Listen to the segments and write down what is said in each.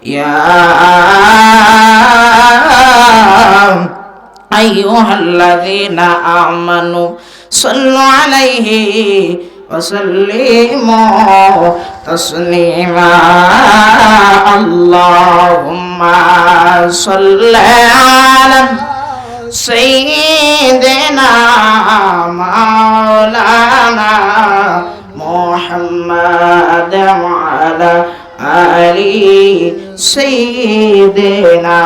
ইয়া আইয়ুহাল্লাযীনা আমানু সাল্লু আলাইহি ওয়া সাল্লিমু তাসলিমা আল্লাহুম্মা সাল্লি আলা সাইয়্যিদিনা মাওলানা মুহাম্মাদ ওয়া আলা আলি সাইয়্যিদিনা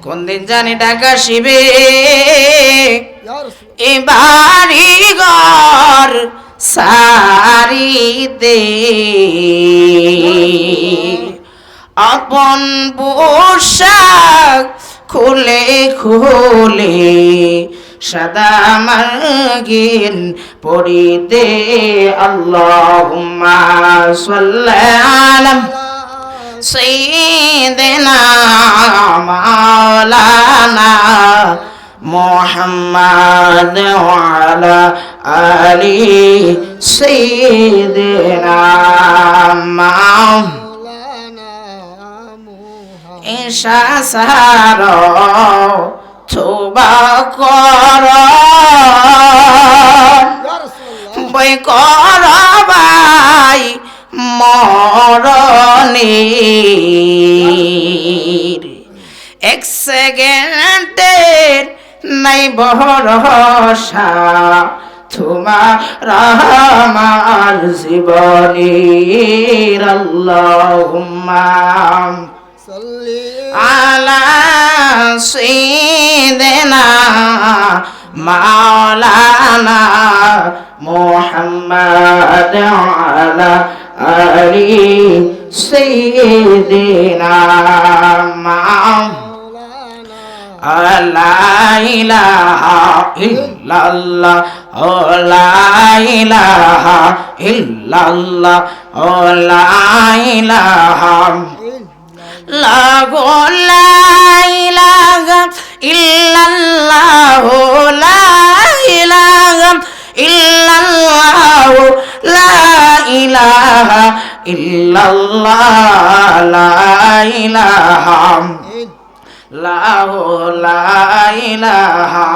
কোন দিন জানি ঢাকা শিবে এ বাড়ি ঘর সারিতে আপন পোশাক খুলে খুলে সাদা মার্গিন পরিতে আল্লাহুম্মা সাল্লি আলা সাইয়্যিদিনা মাওলানা মুহাম্মাদ ওয়া আলা আলি সাইয়্যিদিনা মাওলানা ঈশা সার তোবা কর বই কর ভাই মরণের এক সেকেন্ডের নাই ভরসা তোমার আমার জীবনের আল্লাহুম্মা সাল্লি আলা সাইয়্যিদিনা মাওলানা মুহাম্মাদ আলা আলি সাইয়্যিদিনা লা ইলাহা ইল্লাল্লাহ লা ইলাহা ইল্লাল্লাহ লা ইলাহা লা ইলাহা ইল্লাল্লাহ লা ইলাহা ইল্লাল্লাহ লা ইলাহা ইল্লাল্লাহ লা ইলাহা লা ইলাহা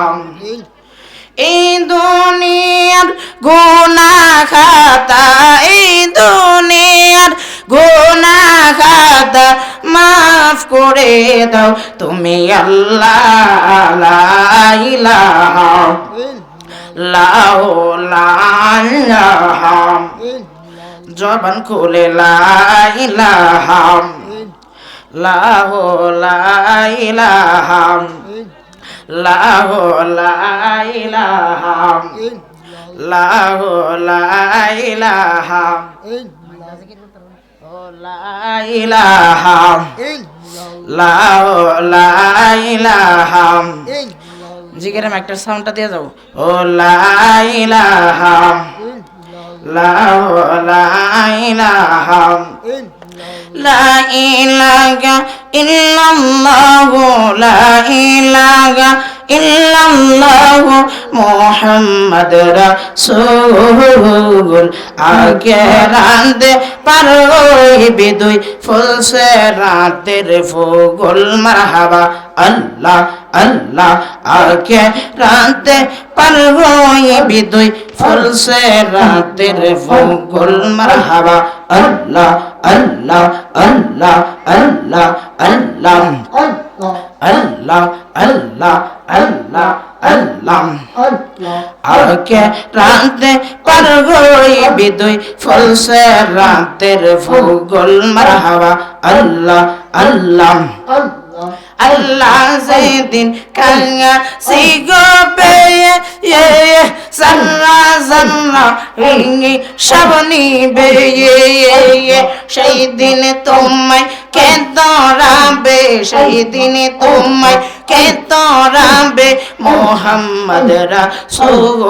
এই দুনিয়ার গুনাহ খাতা এই দুনিয়ার গুনাহ খাতা মাফ করে দাও তুমি আল্লাহ লা ইলাহা লা ইলাহা জবান খুলে লা ইলাহা লা ইলাহা লা ইলাহা লা ইলাহা লা ইলাহা লা ইলাহা জিগের একটা সাউন্ডটা দিয়ে যাও ও লা ইলাহা লা ইলাহা লা ইলাহা ইল্লাল্লাহু লা ইলাহা ইল্লাল্লাহু মুহাম্মদ রাসূল আগে রাতে পার হইবে দুই ফুলসে রাতের ফুল মারহাবা আল্লাহ আল্লাহ আগে রাতে পার হইবে দুই ফুলসে রাতের ফুল মারহাবা আল্লাহ আল্লাহ আল্লাহ আল্লাহ আল্লাহ আল্লাহ আল্লাহ আল্লাহ আল্লাহ আকে রাতে পার হইবে দুই ফুলসে রাতের ফুল মারহাবা আল্লাহ আল্লাহ আল্লাহ যেদিন কাঙ্গা সিগবে সারা জান্না রিঙ্গি সাবনি বে সেই দিন তোমায় কে দরাবে সেই দিন তোমায় কে তোরাবে মোহাম্মদ রাসূল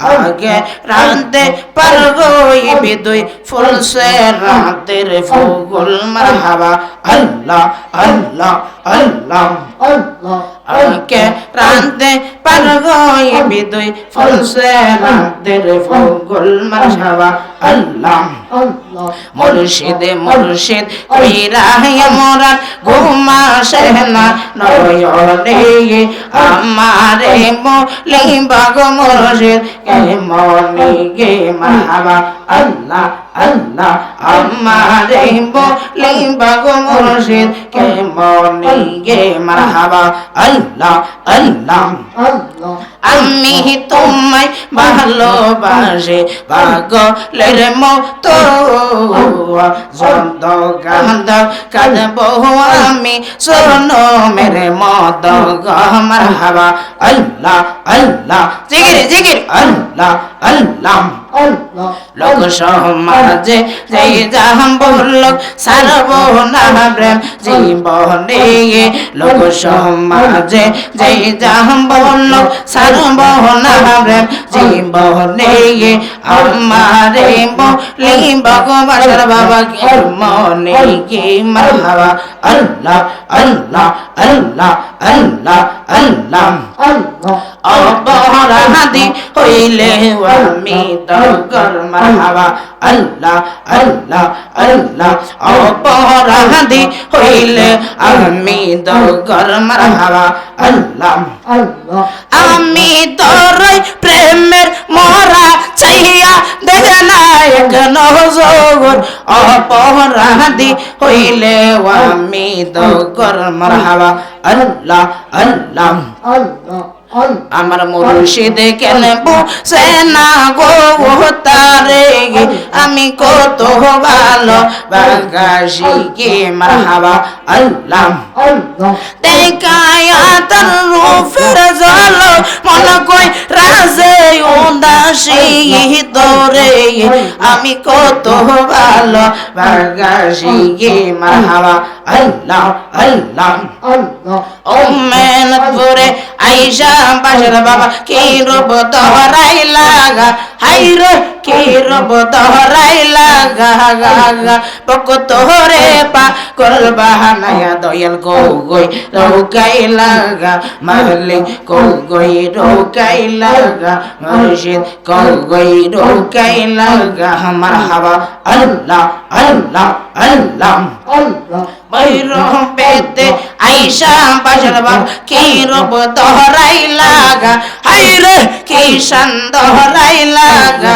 আগে রাতে পার হইবে দুই ফুলসে রাতের ফুল মারহাবা আল্লাহ আল্লাহ আল্লাহ আল্লাহ আগে রাতে পার হইবে দুই ফুলসে রাতের ফুল মারহাবা আল্লাহ আল্লাহ মুর্শিদ মুর্শিদ কইরা মোরা ঘুমাসে না নয়নে আমারে বলি বাগ মুর্শিদ কে মনি গে মারহাবা আল্লাহ আল্লাহ আমারে বলি বাগ মুর্শিদ কে মনি গে মারহাবা আল্লাহ আল্লাহ আল্লাহ আমি তোমায় ভালোবাসি পাগলের মতো যত কাঁদ কাঁদব আমি সোনমের মতো মারহাবা আল্লাহ আল্লাহ জিকির জিকির আল্লাহ আল্লাহ লোক সমাজে যেই যাহাম বলল সারব না প্রেম জীবনে লোক সমাজে যেই যাহাম বলল সারব না প্রেম জীবনে আমারে বলি ভগবানের বাবা কে মনে কি মারহাবা আল্লাহ আল্লাহ আল্লাহ আল্লাহ আল্লাহ আল্লাহ অপরাধী হইলে আমি তগর মারহাবা আল্লাহ আল্লাহ আল্লাহ অপরাধী হইলে আমি তগর মারহাবা আল্লাহ আল্লাহ আমি তোর প্রেমের মরা চাইয়া দেখে না এক নজর অপরাধী হইলে আমি তগর মারহাবা আল্লাহ আল্লাহ আল্লাহ আমার মুর্শিদ কেন বুঝে না গো তারে আমি কত ভালো বাগাসি কে মারহাবা আল্লাহ দেখায়া তার রূপের জল মন কই রাজে উদাসী তোরে আমি কত ভালো বাগাসি কে মারহাবা আল্লাহ আল্লাহ আল্লাহ ও মেনপুরে আইসা বাজার বাবা কি রূপ দহরাই লাগা হাই রে কি রূপ দহরাই লাগা গা পকত রে পা কল বাহানায়া দয়াল গো গই রৌকাই লাগা মালি গো গই রৌকাই লাগা মুর্শিদ গো গই রৌকাই লাগা মারহাবা আল্লাহ আল্লাহ আল্লাহ আল্লাহ বাইরহ পেতে আইসা বাজার বাবা কি রূপ দহরাই লাগা হাই রে কি শান দহরাই লাগা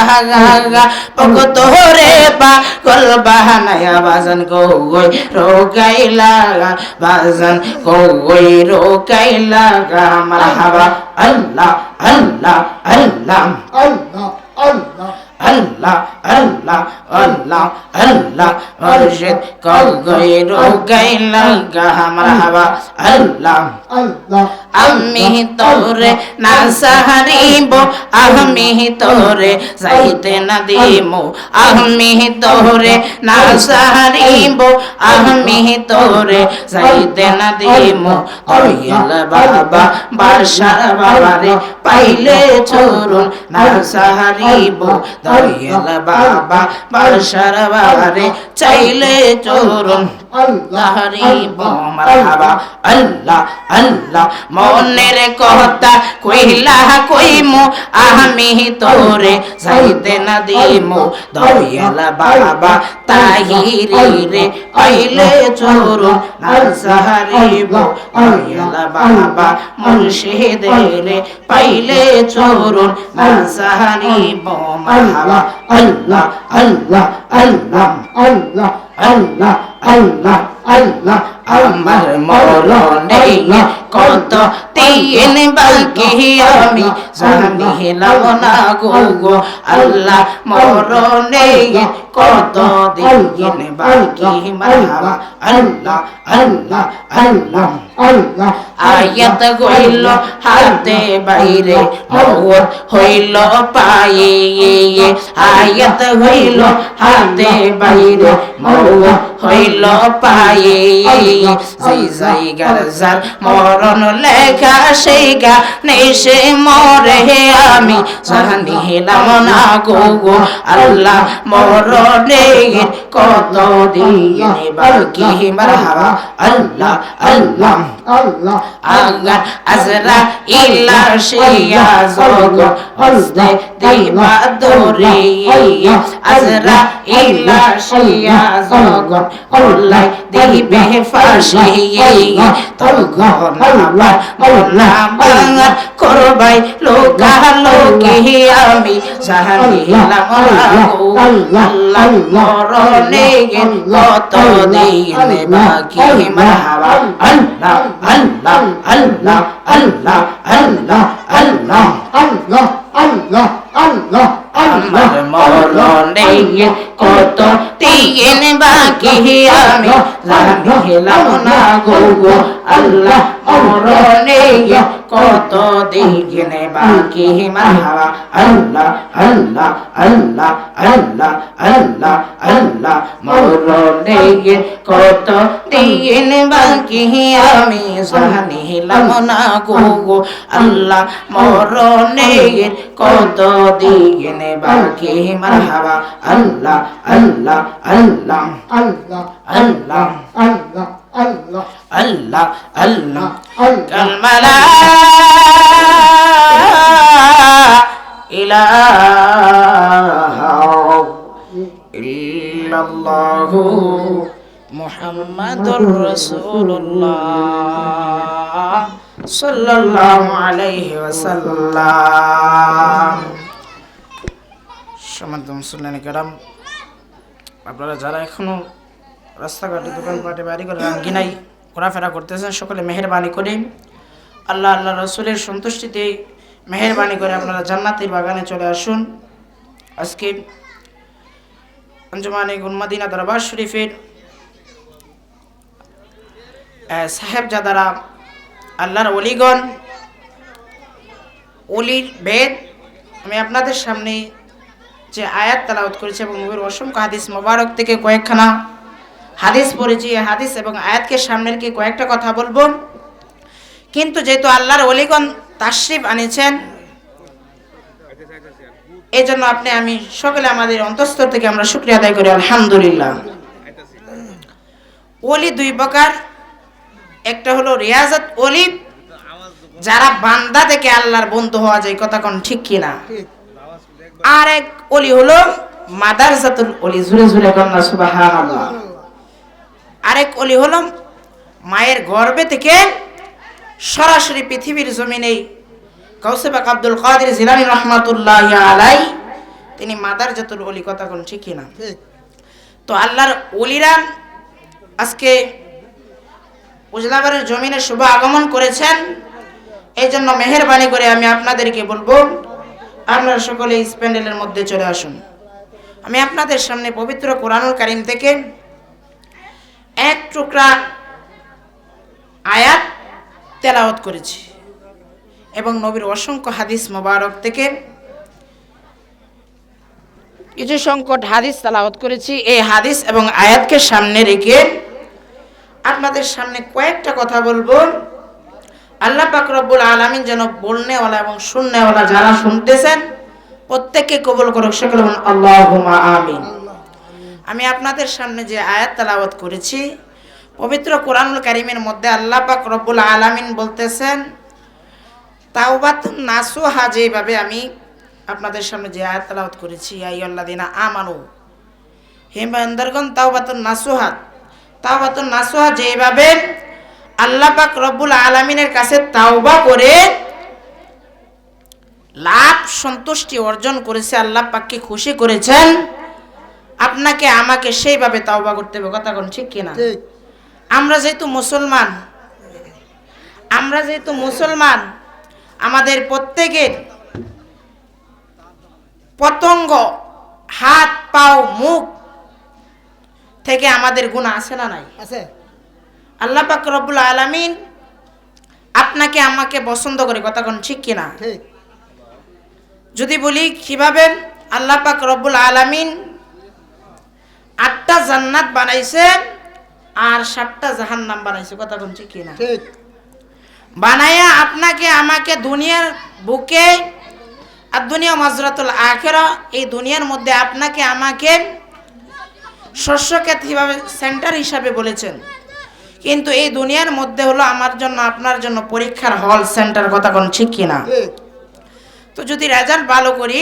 গা পকত রে পা কল বাহানায়া বাজান গো গই রোকাই লাগা বাজান গো গই রোকাই লাগা মারহাবা আল্লাহ আল্লাহ আল্লাহ আল্লাহ আল্লাহ আল্লাহ আল্লাহ আল্লাহ আল্লাহ মুর্শিদ কল গই রোকাই লাগা মারহাবা আল্লাহ আল্লাহ আমি তোরে না সাহারিব আমি তোরে যাইতে না দিব আমি তোরে না সাহারিব আমি তোরে যাইতে না দিব দয়াল বাবা বাদশার বাবারে পাইলে চরণ না সাহারিব দয়াল বাবা বাদশার বাবারে চাইলে চরণ আল্লাহ রিব মারহাবা আল্লাহ আল্লাহ মনের কথা কইলা কইমু আমি তোরে যাইতে না দিমু দয়াল বাবা তাহিরি রে আইলে চরণ নাসাহারিব দয়াল বাবা মুর্শিদ রে পাইলে চরণ নাসাহারিব মারহাবা আল্লাহ আল্লাহ আল্লাহ আল্লাহ আল্লাহ আল্লাহ আল্লাহ আমার মরণে কত দিন বাকি আমি জানিলাম না গো আল্লাহ মরণে কত দিন বাকি মারহাবা আল্লাহ আল্লাহ আল্লাহ আল্লাহ আয়াত হইল হাতে বাইরে মওত হইল পায়ে আয়াত হইল হাতে বাইরে মওত হইল পায়ে যেই জায়গার যার মরণ লেখা সেই গানে সে মরে আমি জানিলাম না গো আল্লাহ মরণের কত দিন বাকি মারহাবা আল্লাহ আল্লাহ আল্লাহ আগার আজরা ইল্লা শিয়া জগ হস্তে দিবা দরে আজরা ইল্লা শিয়া জগ হলাই দিবে ফাঁসি তখন আবার মোলা বাঙার করবাই লোকা লোকে আমি জানিলাম আল্লাহ মরণে কত দিন বাকি মারহাবা আল্লাহ আল্লাহ আল্লাহ আল্লাহ আল্লাহ আল্লাহ আল্লাহ আল্লাহ আল্লাহ আমার মরণে কত দিন বাকি আমি জানিলাম না গো আল্লাহ মরণে কত দিন বাকি মারহাবা আল্লাহ আল্লাহ আল্লাহ আল্লাহ আল্লাহ আল্লাহ মরণে কত দিন বাকি আমি জানিলাম না গো আল্লাহ মরণে কত দিন বাকি মারহাবা আল্লাহ আল্লাহ আল্লাহ আল্লাহ আল্লাহ আল্লাহ আল্লাহ আল্লাহ আল্লাহ আল্লাহ কালমালা ইলাহা ইল্লাল্লাহু মুহাম্মাদুর রাসূলুল্লাহ সাল্লাল্লাহু আলাইহি ওয়াসাল্লাম। সম্মানিত মুসলিম কেরাম, আপনারা যারা এখনো রাস্তাঘাটে দোকানপাটে বাড়ি করে রাঙ্গিনাই ঘোরাফেরা করতেছেন, সকলে মেহেরবানি করে আল্লাহ আল্লাহ রসুলের সন্তুষ্টিতে মেহেরবানি করে আপনারা জান্নাতের বাগানে চলে আসুন। আজকে আঞ্জুমানে গুলমাদিনা দরবার শরীফের সাহেবজাদারা, আল্লাহর ওলিগণ, ওলির বেদ, আমি আপনাদের সামনে যে আয়াত তেলাওয়াত করেছি এবং নবীর অসংখ্য হাদিস মোবারক থেকে কয়েকখানা হাদিস পড়েছি, এই হাদিস এবং আয়াতকে সামনে রেখে কয়েকটা কথা বলবো। কিন্তু যেহেতু আল্লাহর ওলিগণ তাশরিফ আনেছেন, এই জন্য আমি সকলে আমাদের অন্তঃস্থল থেকে আমরা শুকরিয়া আদায় করি আলহামদুলিল্লাহ। ওলি দুই প্রকার, একটা হলো রিয়াজত ওলি, যারা বান্দা থেকে আল্লাহর বন্ধু হওয়া যায়, কথা কোন ঠিক কিনা। আর এক ওলি হলো মাদারজাতুল ওলি, জুরে জুরে কন্যা সুবহানাল্লাহ। আরেক ওলি হলো মায়ের গর্ভে থেকে সরাসরি পৃথিবীর জমিনে গাউসে পাক আব্দুল কাদের জিলানী রাহমাতুল্লাহি আলাইহি, তিনি মাদারজাতুল ওলি, কথা কোন ঠিক কিনা। তো আল্লাহর ওলিরা আজকে উজলাবাড়ির জমিনে শুভ আগমন করেছেন, এই জন্য মেহেরবানি করে আমি আপনাদেরকে বলবো আপনারা সকলে এই প্যান্ডেলের মধ্যে চলে আসুন। আমি আপনাদের সামনে পবিত্র কোরআনুল কারীম থেকে এক টুকরা আয়াত তেলাওয়াত করেছি এবং নবীর অসংখ্য হাদিস মোবারক থেকে কিছু সংকট হাদিস তেলাওয়াত করেছি। এই হাদিস এবং আয়াতকে সামনে রেখে আপনাদের সামনে কয়েকটা কথা বলবো। আল্লাহ পাক রব্বুল আলামিন যেন বলনেওয়ালা এবং শুননেওয়ালা যারা শুনতেছেন প্রত্যেককে কবুল করুক, সকলে বলুন আল্লাহুম্মা আমিন। আমি আপনাদের সামনে যে আয়াত তেলাওয়াত করেছি, পবিত্র কোরআনুল কারীমের মধ্যে আল্লাহ পাক রব্বুল আলামিন বলতেছেন তাওবাতুন নাসুহা, যেভাবে আমি আপনাদের সামনে যে আয়াত তেলাওয়াত করেছি, ইয়া আইয়ুহাল্লাযীনা আমানু, হে বান্দারগণ, তাওবাতুন নাসুহা, তাওবাতুন নাসুহা যেভাবে আল্লাহ পাক রব্বুল আলামিনের কাছে তাওবা করে লাভ সন্তুষ্টি অর্জন করেছে, আল্লাহ পাককে খুশি করেছেন, আপনাকে আমাকে সেইভাবে তাওবা করতে হবে, কথা কোন ঠিক কিনা। আমরা যেহেতু মুসলমান, আমাদের প্রত্যেকের পতঙ্গ, হাত, পাও, মুখ থেকে আমাদের গুনাহ আছে না নাই? আছে। আল্লাহ পাক রব্বুল আলামিন আপনাকে আমাকে পছন্দ করে, কথা কোন ঠিক কিনা। ঠিক। যদি বলি কিভাবে, আল্লাহ পাক রব্বুল আলামিন 8টা জান্নাত বানাইছে আর 7টা জাহান্নাম বানাইছে, কথা কোন ঠিক কিনা? ঠিক। বানায়া আপনাকে আমাকে দুনিয়ার বুকে আর দুনিয়া মাজরাতুল আখিরা, এই দুনিয়ার মধ্যে আপনাকে আমাকে শস্যক্ষেত হিসাবে সেন্টার হিসাবে বলেছেন, কিন্তু এই দুনিয়ার মধ্যে হলো আমার জন্য আপনার জন্য পরীক্ষার হল সেন্টার, কথা কোন ঠিক কিনা? ঠিক। তো যদি রেজাল্ট ভালো করি,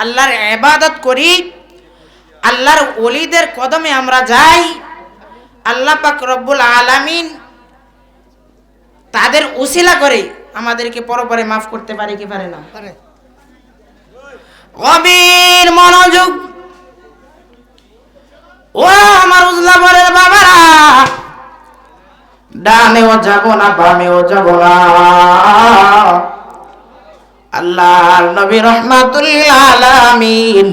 আল্লাহর ইবাদত করি, আল্লাহর ওলিদের কদমে আমরা যাই, আল্লাহ পাক রব্বুল আলামিন তাদের উসিলা করে আমাদেরকে পরপরে মাফ করতে পারে কি পারে না? পারে। গভীর মনোযোগ। ও আমার উজলাবরের বাবারা, ডানেও যাব না বামেও যাব না। আল্লাহর নবী রাহমাতুল আলামিন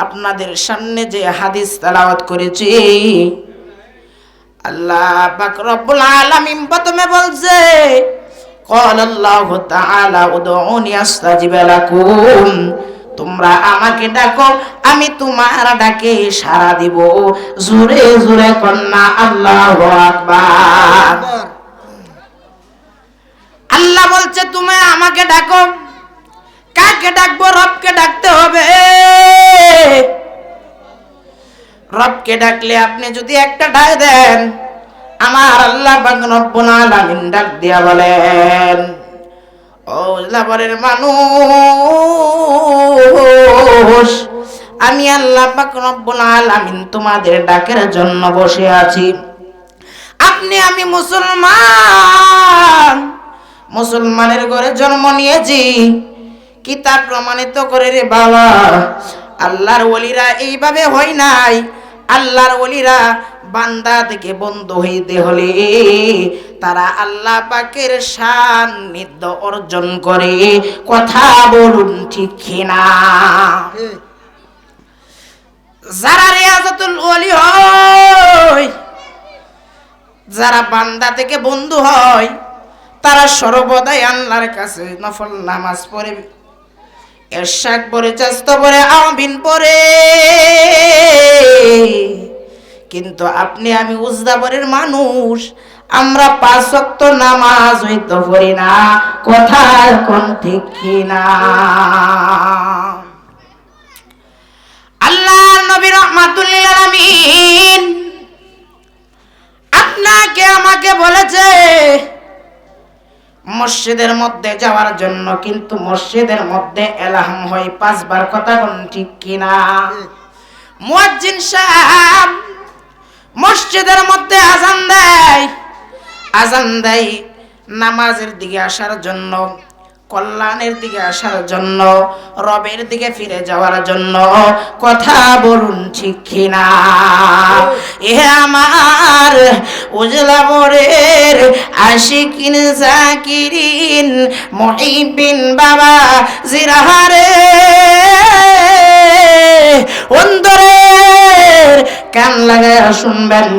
আপনাদের সামনে যে হাদিস তেলাওয়াত করেছি, আল্লাহ পাক রব্বুল আলামিন প্রথমে বলছে, قال الله تعالى ادعوني استجب لكم, তোমরা আমাকে ডাকো আমি তোমার ডাকে সাড়া দিব। জোরে জোরে কন্যা আল্লাহু আকবার। আল্লাহ বলছে তুমি আমাকে ডাকো, কাকে ডাকবো? রবকে ডাকতে হবে। রবকে ডাকলে আপনি যদি একটা ডাক দেন, আমার আল্লাহ পাক রব্বুল আলামিন ডাক দিয়া বলেন, ও লাবরের মানুষ, আমি আল্লাহ পাক রব্বুল আলামিন তোমাদের ডাকের জন্য বসে আছি। আপনি আমি মুসলমান, মুসলমানের ঘরে জন্ম নিয়েছি, কিতাব প্রমাণিত করে রে বাবা। আল্লাহর ওলিরা এইভাবে হয় নাই। আল্লাহর ওলিরা বান্দা থেকে বন্ধু হইতে হলে তারা আল্লাহ পাকের সান্নিধ্য অর্জন করে, কথা বলুন ঠিক কিনা? যারা রিয়াজাতুল ওলি হয়, যারা বান্দা থেকে বন্ধু হয়, তারা সর্বদাই আল্লাহর কাছে নফল নামাজ পড়ে, এরশাদ পড়ে, চাস্ত পড়ে, আমিন পড়ে। কিন্তু আপনি আমি উজদাবরের মানুষ, আমরা 5 ওয়াক্ত নামাজ হইতো পড়ি না, কথা কোন ঠিক কিনা? আল্লাহর নবী রাহমাতুল লিল আলামিন আপনাকে আমাকে বলেছে মসজিদের মধ্যে যাওয়ার জন্য, কিন্তু মসজিদের মধ্যে এলাহাম হয় 5 বার, কথা কোন ঠিক কিনা? মুয়াজ্জিন সাহেব মসজিদের মধ্যে আজান দেয় নামাজের দিকে আসার জন্য, কল্যাণের দিকে আসার জন্য, রবের দিকে ফিরে যাওয়ার জন্য, কথা বলুন ঠিক কিনা? এ আমার উজলাবরের আশিকিন জাকিরিন মুহিবিন বাবা জিরাহারে, অন্তরের কান লাগায় শুনবেন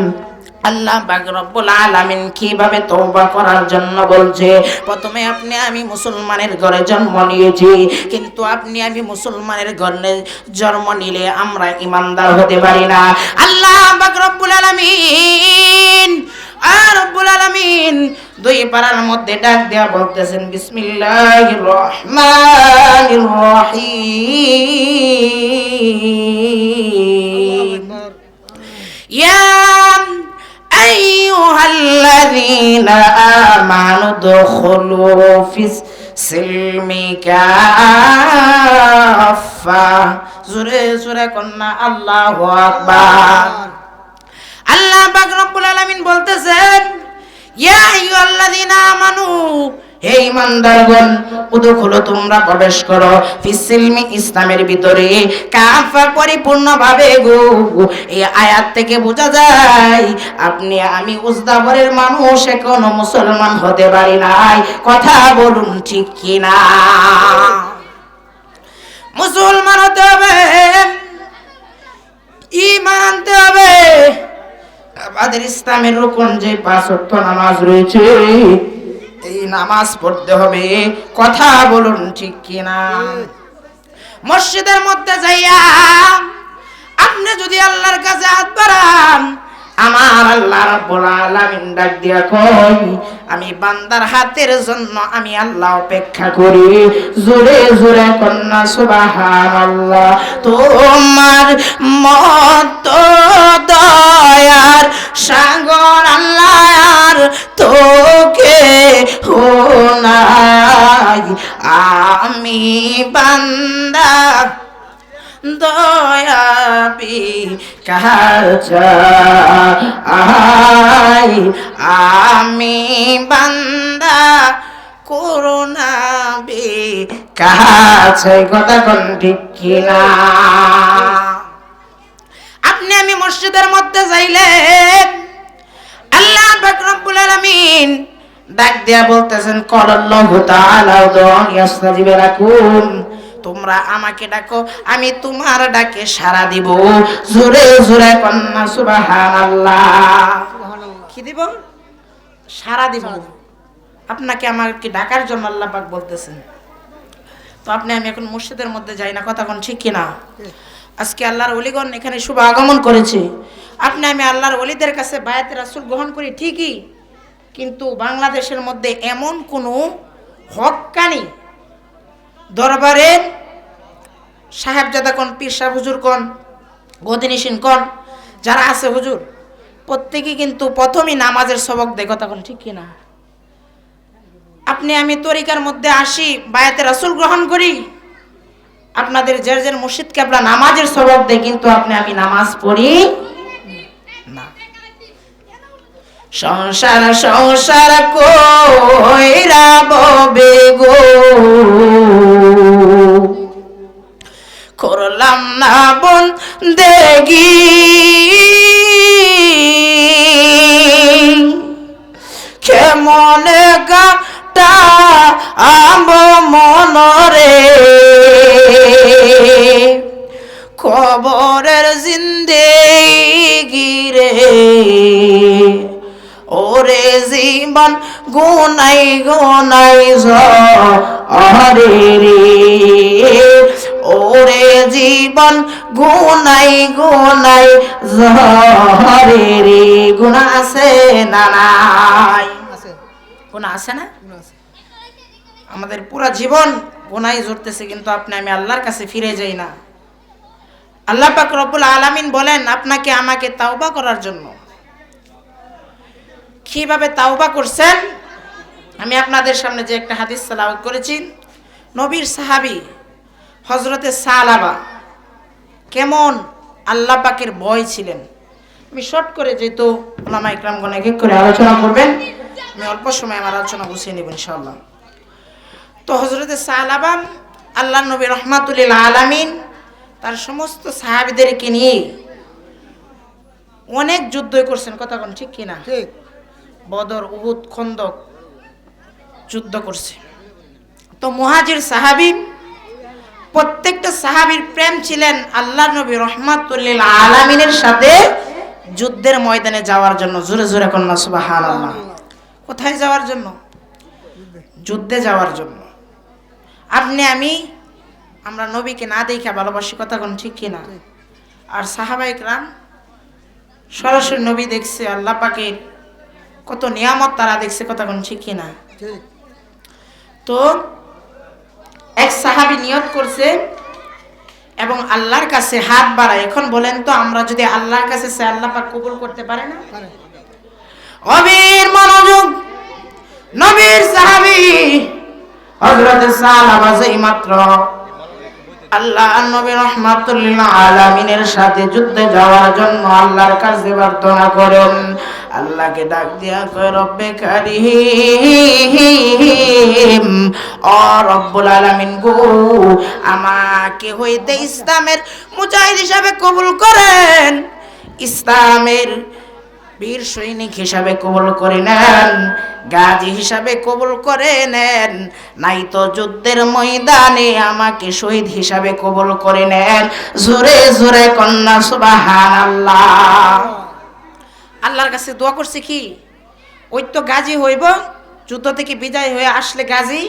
আল্লাহ পাক রব্বুল আলামিন কিভাবে তওবা করার জন্য বলছে। প্রথমে আপনি আমি মুসলমানের ঘরে জন্ম নিয়েছি, কিন্তু আপনি আমি মুসলমানের ঘরে জন্ম নিলে আমরা ইমানদার হতে পারি না। আল্লাহ পাক রব্বুল আলামিন রব্বুল আলামিন 2 পারার মধ্যে ডাক দেয়া বলতেছেন, বিসমিল্লাহির রহমানির রহিম, ইয়া আইয়ুহাল্লাযীনা আমানু দুখুলু ফিস সিলমি কাফা। জোরে জোরে কন্যা আল্লাহু আকবার। আল্লাহ পাক রব্বুল আলামিন বলতেছেন, ইয়া আইয়ুহাল্লাযীনা আমানু, হে ঈমানদারগণ, উদখুলু, তোমরা প্রবেশ করো, ফিসিলমি, ইসলামের ভিতরে, কাফা, পরিপূর্ণভাবে গো। এই আয়াত থেকে বোঝা যায় আপনি আমি উজদাবরের মানুষ এখনো মুসলমান হতে পারি নাই, কথা বলুন ঠিক কিনা? মুসলমান হতে হবে, ঈমান আনতে হবে। আমাদের ইসলামের রুকন যে 5 ওয়াক্ত নামাজ রয়েছে, এই নামাজ পড়তে হবে, কথা বলুন ঠিক কিনা? মসজিদের মধ্যে যাইয়া আপনি যদি আল্লাহর কাছে হাত বাড়ান, আমার আল্লাহ রাব্বুল আলামিন ডাক দিয়া কই, আমি বান্দার হাতের জন্য আমি আল্লাহ অপেক্ষা করি। জোরে জোরে কন্যা সুবহানাল্লাহ। তোমার মত দয়ার সাগর আল্লাহ আর তোকে হোনাই, আমি বান্দা দয়াবি কাহাই, আমি বান্দা করুণাবি কাছে। কথা কোন ঠিক কিনা? আপনি আমি মসজিদের মধ্যে যাইলেন, আল্লাহ পাক রব্বুল আলামিন ডাক দিয়া বলতেছেন, ক্বালাল্লাহু তাআলা উদউনি আস্তাজিব লাকুম, তোমরা আমাকে ডাকো আমি তোমার ডাকে সাড়া দিব। জোরে জোরে কন্যা সুবহানাল্লাহ। কি দিব? সাড়া দিব। আপনাকে আমাকে ডাকার জন্য আল্লাহ পাক বলতেছেন। তো আপনি আমি এখন মসজিদের মধ্যে যাই না, কথা কোন ঠিক কিনা? আজকে আল্লাহর ওলিগণ এখানে শুভ আগমন করেছে। আপনি আমি আল্লাহর ওলিদের কাছে বায়াতে রাসূল গ্রহণ করি ঠিকই, কিন্তু বাংলাদেশের মধ্যে এমন কোনো হক্কানি দরবারের সাহেবজাদা কোন, পীর সাহেব হুজুর কোন, গদিনিসিন কোন, যারা আছে হুজুর, প্রত্যেকেই কিন্তু প্রথমই নামাজের সবক দেয়। কথা কোন ঠিক কিনা? আপনি আমি তরিকার মধ্যে আসি, বায়াতে রাসূল গ্রহণ করি, আপনাদের জের মসজিদকে আমরা নামাজের সবক দেয়, কিন্তু আপনি আমি নামাজ পড়ি না। সংসার সংসার কইরা ববে গো, করলাম না বন্দেগি, কেমনে গাটা আম্ব মনরে, কবরের জিন্দেগি রে, ওরে জীবন গুনাই গুনাই ঝরে রে, ওরে জীবন গুনাই গুনাই ঝরে রে। গুনাহ আছে না নাই? গুনাহ আছে না? আমাদের পুরা জীবন গুনাই ঝরতেছে, কিন্তু আপনি আমি আল্লাহর কাছে ফিরে যাই না। আল্লাহ পাক রব্বুল আলামিন বলেন আপনাকে আমাকে তাওবা করার জন্য। কিভাবে তাওবা করছেন? আমি আপনাদের সামনে যে একটা হাদিস তেলাওয়াত করেছি, নবীর সাহাবী হযরতে সালাবা কেমন আল্লাহ পাকের ভয় ছিলেন। আমি শর্ট করে, যেহেতু উলামা ইকরামগণ এক এক করে আলোচনা করবেন, আমি অল্প সময় আমার আলোচনা গুছিয়ে নেব ইনশাআল্লাহ। তো হযরতে সালাবা আল্লাহর নবী রাহমাতুল লিল আলামিন তার সমস্ত সাহাবীদেরকে নিয়ে অনেক যুদ্ধ করছেন। কথা কোন ঠিক কিনা? ঠিক। বদর, উহুদ, খন্দক যুদ্ধ করছে। তো মুহাজির সাহাবী, প্রত্যেকটা সাহাবীর প্রেম ছিলেন আল্লাহর নবী রাহমাতুল লিল আলামিনের সাথে যুদ্ধের ময়দানে যাওয়ার জন্য। জোরে জোরে কন্যা সুবহানাল্লাহ। কোথায় যাওয়ার জন্য? যুদ্ধে যাওয়ার জন্য। আপনি আমি আমরা নবীকে না দেখে ভালোবাসি। কথা কোন ঠিক কিনা? আর সাহাবায়ে কেরাম সরাসরি নবী দেখছে, আল্লাহ পাকের কত নিয়ামত তারা দেখছে। কথা কোন ঠিক কিনা? তো এক সাহাবী নিয়ত করছে এবং আল্লাহর কাছে হাত বাড়ায়। এখন বলেন তো, আমরা যদি আল্লাহর কাছে চাই, আল্লাহ পাক কবুল করতে পারে না? অবীর মনোযোগ। নবীর সাহাবী হযরত সালাবা যেই মাত্র আল্লাহ নবী রাহমাতুল লিল আলামিনের সাথে যুদ্ধে যাওয়ার জন্য আল্লাহর কাছে প্রার্থনা করেন, আল্লাহকে ডাক দিয়া কয়, রব্বে কারীম, ও রব্বুল আলামিন গো, আমাকে হইতে ইসলামের মুজাহিদ হিসাবে কবুল করেন, ইসলামের বীর সৈনিক হিসাবে কবুল করে নেন, গাজী হিসাবে কবুল করে নেন, নাই তো যুদ্ধের ময়দানে আমাকে শহীদ হিসাবে কবুল করে নেন। জোরে জোরে কন্যা সুবহানাল্লাহ। আল্লাহর কাছে দোয়া করছে কি? ওই তো গাজী হইব, যুদ্ধ থেকে বিজয় হয়ে আসলে গাজী,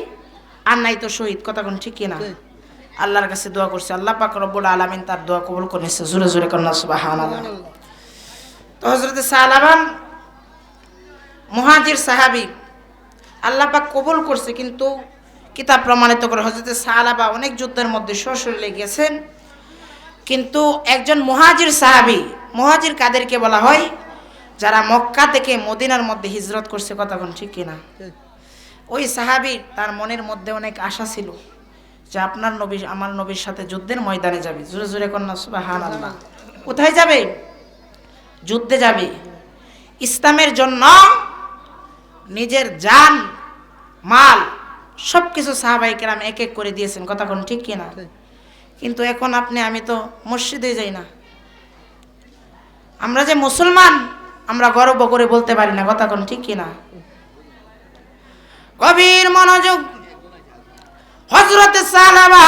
আর নাই তো শহীদ। কথা কোন ঠিক কিনা? আল্লাহর কাছে দোয়া করছে, আল্লাহ পাক রব্বুল আলামিন তার দোয়া কবুল করেছে। জোরে জোরে কন্যা সুবহানাল্লাহ। তো হযরত সালাবা মুহাজির সাহাবী, আল্লাহ পাক কবুল করছে, কিন্তু কিতাব প্রমাণিত করে হযরত সালাবা অনেক যুদ্ধের মধ্যে সশরীরে গেছেন। কিন্তু একজন মুহাজির সাহাবী, মুহাজির কাদেরকে বলা হয়? যারা মক্কা থেকে মদিনার মধ্যে হিজরত করছে, কথা কোন ঠিক কিনা? ওই সাহাবী তার মনের মধ্যে অনেক আশা ছিল যে আপনার নবী আমার নবীর সাথে যুদ্ধের ময়দানে যাবে। জোরে জোরে কন্যা সুবহানাল্লাহ। কোথায় যাবে? যুদ্ধে যাবে। ইসলামের জন্য নিজের জান মাল সবকিছু সাহাবায়ে কেরাম এক এক করে দিয়েছেন, কথা কোন ঠিক কিনা? কিন্তু এখন আপনি আমি তো মসজিদে যাই না। আমরা যে মুসলমান আমরা গর্ব করে বলতে পারি না, কথা কোন ঠিক কিনা? গভীর মনোযোগ। হযরত সালাবা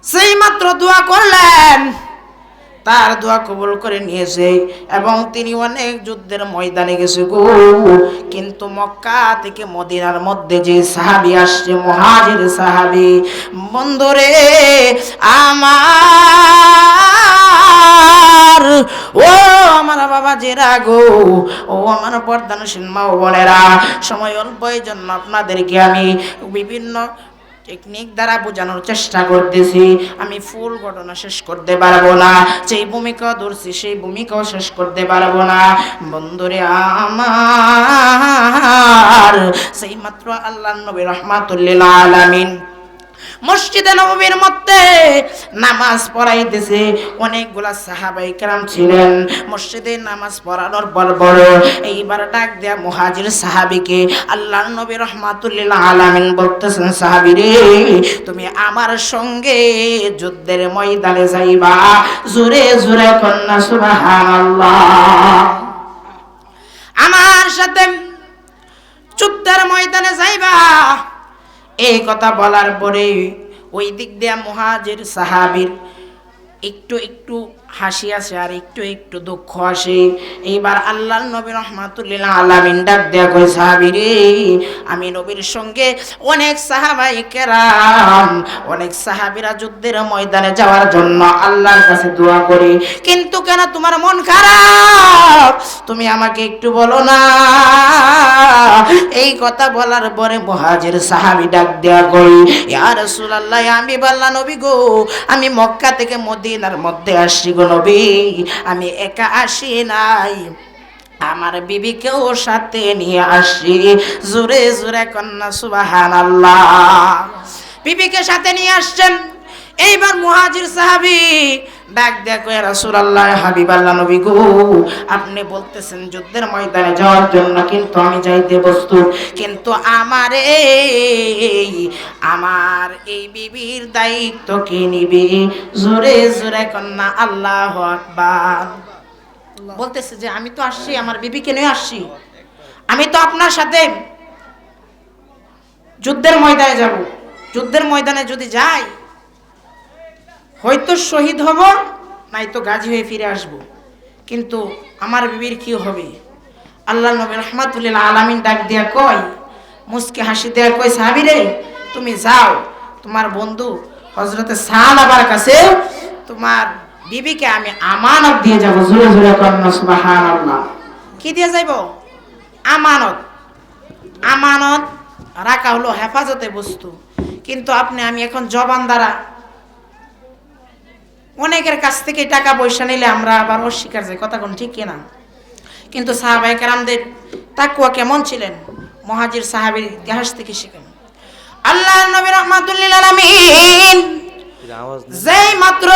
সেই মাত্র দোয়া করলেন, তার দোয়া কবুল করে নিয়েছে এবং তিনি অনেক যুদ্ধের ময়দানে গেছে গো। কিন্তু মক্কা থেকে মদিনার মধ্যে যে সাহাবী আসছে, মুহাজির সাহাবী, বন্ধুরে আমার, ও আমার বাবা জেরা গো, ও আমার পর্দানশীল মা ও বোনেরা, সময় অল্পের জন্য আপনাদেরকে আমি বিভিন্ন টেকনিক দ্বারা বোঝানোর চেষ্টা করতেছি। আমি ফুল ঘটনা শেষ করতে পারবো না, যেই ভূমিকা ধরছি সেই ভূমিকাও শেষ করতে পারবো না। বন্ধুরে আমার, সেই মাত্র আল্লাহর নবী রাহমাতুল লিল আলামিন মসজিদে নববীর মধ্যে নামাজ পড়াইতেছে। অনেকগুলা সাহাবায়ে কেরাম ছিলেন। মসজিদে নামাজ পড়ানোর পর এইবার ডাক দেয়া মুহাজির সাহাবীকে আল্লাহর নবী রাহমাতুল লিল আলামিন বলতেছেন, সাহাবী রে, তুমি আমার সঙ্গে যুদ্ধের ময়দানে যাইবা। জোরে জোরে কন্যা সুবহানাল্লাহ। আমার সাথে যুদ্ধের ময়দানে যাইবা। এই কথা বলার পরে ওই দিক দিয়ে মুহাজির সাহাবীর একটু একটু হাসি আসে আর একটু একটু দুঃখ আসে। এইবার আল্লাহর নবী রাহমাতুল লিল আলামিন ডাক দেয়া কই, সাহাবী রে, আমি নবীর সঙ্গে অনেক সাহাবায়ে কেরাম, অনেক সাহাবীরা যুদ্ধের ময়দানে যাওয়ার জন্য আল্লাহর কাছে দোয়া করি, কিন্তু কেন তোমার মন খারাপ? তুমি আমাকে একটু বলো না। এই কথা বলার পরে মুহাজির সাহাবী ডাক দেয়া কই, ইয়া রাসূলুল্লাহ, আমি বললাম নবী গো, আমি মক্কা থেকে মদিনার মধ্যে আসছি গো নবী, আমি একা আসি নাই, আমার বিবিকেও সাথে নিয়ে আসছি। জোরে জোরে কন্যা সুবহানাল্লাহ। বিবিকে সাথে নিয়ে আসছেন। এইবার মুহাজির সাহাবী ডাক দেয়া কই, রাসূলুল্লাহ, হাবিবাল্লাহ নবী গো, আপনি বলতেছেন যুদ্ধের ময়দানে যাওয়ার জন্য, কিন্তু আমি যাইতে প্রস্তুত, কিন্তু আমার এই বিবির দায়িত্ব কে নিবে? জোরে জোরে কন্যা আল্লাহু আকবার। বলতেছে যে আমি তো আসছি, আমার বিবিকে নিয়ে আসছি, আমি তো আপনার সাথে যুদ্ধের ময়দানে যাব। যুদ্ধের ময়দানে যদি যাই, হয়তো শহীদ হব, নয়তো গাজী হয়ে ফিরে আসব, কিন্তু আমার বিবির কি হবে? আল্লাহর নবী রাহমাতুল লিল আলামিন ডাক দিয়া কয়, মুস্কি হাসি দেয়া কয়, সাহাবী রে, তুমি যাও, তোমার বন্ধু হযরতে সালাবার কাছে তোমার বিবিকে আমি আমানত দিয়ে যাব। জোরে জোরে কন্যা সুবহানাল্লাহ। কি দিয়ে যাইব? আমানত। আমানত রাখা হলো হেফাজতে বস্তু, কিন্তু আমি এখন জবান দ্বারা অনেকের কাছ থেকে টাকা পয়সা নিলে আমরা আবার অস্বীকার যাই, কথা কোন ঠিক কিনা? কিন্তু সাহাবায়ে কেরামদের তাকওয়া কেমন ছিলেন? মুহাজির সাহাবীর ইতিহাস থেকে শিখেন। আল্লাহর নবী রাহমাতুল লিল আলামিন যেই মাত্র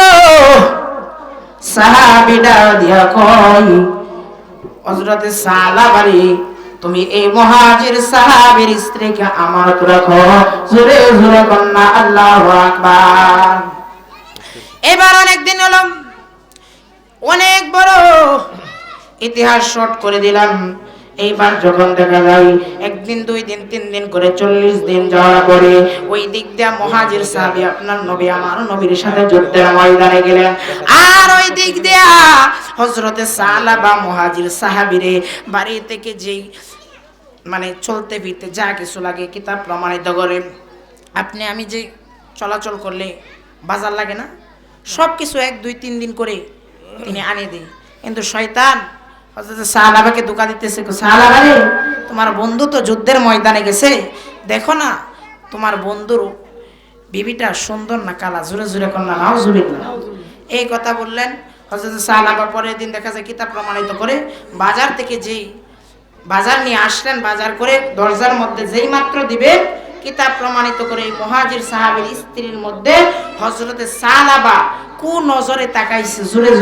সাহাবীরা দিয়া কয়, হযরতে সালাবারে, তুমি এই মুহাজির সাহাবীর স্ত্রীকে আমানত রাখো। জোরে জোরে কন্যা আল্লাহু আকবার। এবার অনেক দিন হলো, অনেক বড় ইতিহাস শর্ট করে দিলাম। এইবার যখন দেখা যায় একদিন, 2 দিন, 3 দিন করে 40 দিন যাওয়ার পরে ওই দিক দিয়ে মুহাজির সাহাবী আপনার নবী আমার নবীর সাথে যুদ্ধের ময়দানে গেলেন, আর ওই দিক দিয়ে হযরতে সালাবা মুহাজির সাহাবীরে বাড়ি থেকে যেই মানে চলতে ফিরতে যা কিছু লাগে কিতাব প্রমাণিত করে, আপনি আমি যে চলাচল করলে বাজার লাগে না, সব কিছু 1, 2, 3 দিন করে তিনি আনিয়ে দেয়। কিন্তু শয়তান হযরত সাহাবাকে ধোঁকা দিতেছে, সাহাবা রে তোমার বন্ধু তো যুদ্ধের ময়দানে গেছে, দেখো না তোমার বন্ধুর বিবিটা সুন্দর না কালা, জোরে জোরে কন্যা নাউজুবিল্লাহ। এই কথা বললেন হযরত সাহাবা। পরের দিন দেখা যায় কিতাব প্রমাণিত করে বাজার থেকে যেই বাজার নিয়ে আসলেন, বাজার করে দরজার মধ্যে যেই মাত্র দিবে, কিতাব প্রমাণিত করে এই মুহাজির সাহাবীর স্ত্রীর মধ্যে হযরতে সাহাবা কোন নজরে তাকাইছে, জোরে